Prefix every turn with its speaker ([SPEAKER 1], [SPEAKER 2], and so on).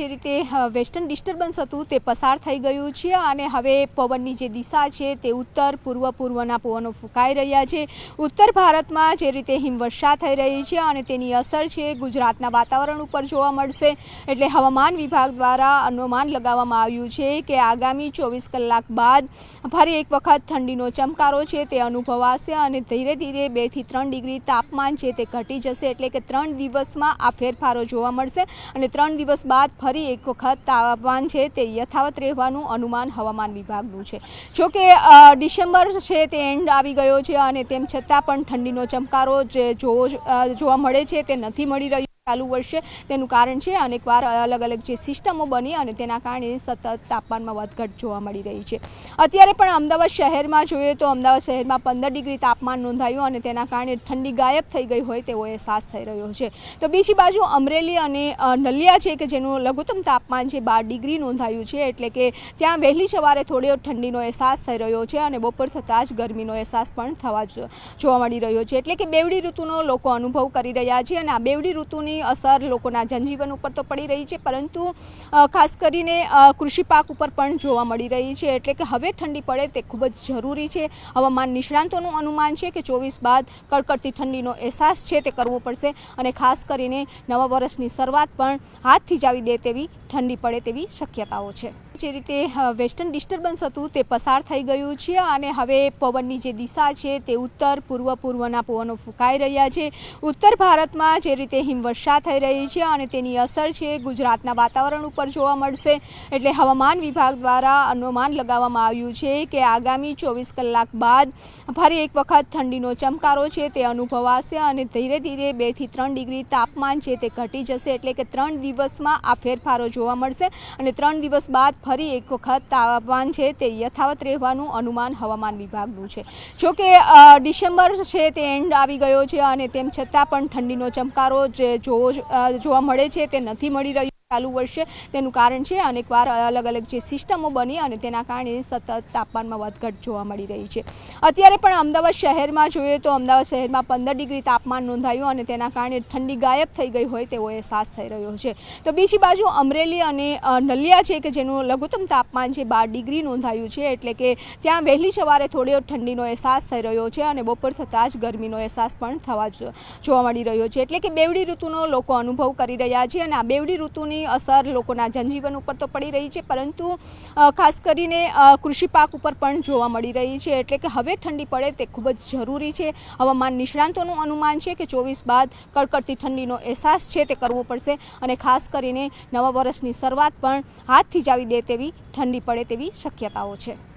[SPEAKER 1] જે રીતે western disturbance હતું તે પસાર થઈ ગયું છે અને હવે પવનની જે દિશા છે તે ઉત્તર પૂર્વના પવનો ફૂંકાઈ રહ્યા છે। ઉત્તર ભારતમાં જે રીતે હિમવર્ષા થઈ રહી છે અને તેની અસર છે ગુજરાતના વાતાવરણ ઉપર જોવા મળશે। એટલે હવામાન વિભાગ દ્વારા અનુમાન લગાવવામાં આવ્યું છે કે આગામી 24 કલાક બાદ ફરી એક વખત ઠંડીનો ચમકારો છે તે અનુભવાશે અને ધીરે ધીરે 2 થી 3 ડિગ્રી તાપમાન છે તે ઘટી જશે। એટલે કે 3 દિવસમાં આ ફેરફારો જોવા મળશે અને 3 દિવસ બાદ ફરી એક વખત તાપમાન છે તે યથાવત રહેવાનું અનુમાન હવામાન વિભાગનું છે। જો કે ડિસેમ્બર છે તે એન્ડ આવી ગયો છે અને તેમ છતાં પણ ઠંડીનો ચમકારો જે જોવા મળે છે તે નથી મળી રહ્યો ચાલુ વર્ષે। તેનું કારણ છે અનેકવાર અલગ અલગ જે સિસ્ટમો બની અને તેના કારણે સતત તાપમાનમાં વધઘટ જોવા મળી રહી છે। અત્યારે પણ અમદાવાદ શહેરમાં જોઈએ તો અમદાવાદ શહેરમાં 15 ડિગ્રી તાપમાન નોંધાયું અને તેના કારણે ઠંડી ગાયબ થઈ ગઈ હોય તેવો અહેસાસ થઈ રહ્યો છે। તો બીજી બાજુ અમરેલી અને નલિયા છે કે જેનું લઘુત્તમ તાપમાન છે 12 ડિગ્રી નોંધાયું છે। એટલે કે ત્યાં વહેલી સવારે થોડો ઠંડીનો અહેસાસ થઈ રહ્યો છે અને બપોર થતાં જ ગરમીનો અહેસાસ પણ જોવા મળી રહ્યો છે। એટલે કે બેવડી ઋતુનો લોકો અનુભવ કરી રહ્યા છે અને આ બેવડી ઋતુની અસર લોકોના જનજીવન ઉપર તો પડી રહી છે પરંતુ ખાસ કરીને કૃષિ પાક ઉપર પણ જોવા મળી રહી છે। એટલે કે હવે ઠંડી પડે તે ખૂબ જ જરૂરી છે। હવામાન નિષ્ણાંતોનું અનુમાન છે કે 24 બાદ કડકડતી ઠંડીનો અહેસાસ છે તે કરવો પડશે અને ખાસ કરીને નવા વર્ષની શરૂઆત પણ હાથ થીજાવી દે તેવી ઠંડી પડે તેવી શક્યતાઓ છે। જે રીતે વેસ્ટર્ન ડિસ્ટર્બન્સ હતું તે પસાર થઈ ગયું છે અને હવે પવનની જે દિશા છે તે ઉત્તર પૂર્વના પવનો ફૂંકાઈ રહ્યા છે। ઉત્તર ભારતમાં જે રીતે હિમવર્ષા થઈ રહી છે અને તેની અસર છે ગુજરાતના વાતાવરણ ઉપર જોવા મળશે। એટલે હવામાન વિભાગ દ્વારા અનુમાન લગાવવામાં આવ્યું છે કે આગામી 24 કલાક બાદ ફરી એક વખત ઠંડીનો ચમકારો છે તે અનુભવાશે અને ધીરે ધીરે 2 થી 3 ડિગ્રી તાપમાન છે તે ઘટી જશે। એટલે કે 3 દિવસમાં આ ફેરફારો જોવા મળશે અને 3 દિવસ બાદ ફરી એક વખત તાપમાન છે તે યથાવત રહેવાનું અનુમાન હવામાન વિભાગનું છે। જો કે ડિસેમ્બર છે તે એન્ડ આવી ગયો છે અને તેમ છતાં પણ ઠંડીનો ચમકારો જે જોવા મળે છે તે નથી મળી રહ્યો ચાલુ વર્ષે। તેનું કારણ છે અનેકવાર અલગ અલગ જે સિસ્ટમો બની અને તેના કારણે સતત તાપમાનમાં વધઘટ જોવા મળી રહી છે। અત્યારે પણ અમદાવાદ શહેરમાં જોઈએ તો અમદાવાદ શહેરમાં 15 ડિગ્રી તાપમાન નોંધાયું અને તેના કારણે ઠંડી ગાયબ થઈ ગઈ હોય તેવો અહેસાસ થઈ રહ્યો છે। તો બીજી બાજુ અમરેલી અને નલિયા છે કે જેનું લઘુત્તમ તાપમાન છે 12 ડિગ્રી નોંધાયું છે। એટલે કે ત્યાં વહેલી સવારે થોડો ઠંડીનો અહેસાસ થઈ રહ્યો છે અને બપોર થતાં જ ગરમીનો અહેસાસ પણ જોવા મળી રહ્યો છે। એટલે કે બેવડી ઋતુનો લોકો અનુભવ કરી રહ્યા છે અને આ બેવડી ઋતુની અસર લોકોના જનજીવન ઉપર તો પડી રહી છે પરંતુ ખાસ કરીને કૃષિ પાક ઉપર પણ જોવા મળી રહી છે। એટલે કે હવે ઠંડી પડે તે ખૂબ જ જરૂરી છે। હવામાન નિષ્ણાંતોનું અનુમાન છે કે 24 બાદ કડકડતી ઠંડીનો અહેસાસ છે તે કરવો પડશે અને ખાસ કરીને નવા વર્ષની શરૂઆત પણ હાથ થીજાવી દે તેવી ઠંડી પડે તેવી શક્યતાઓ છે।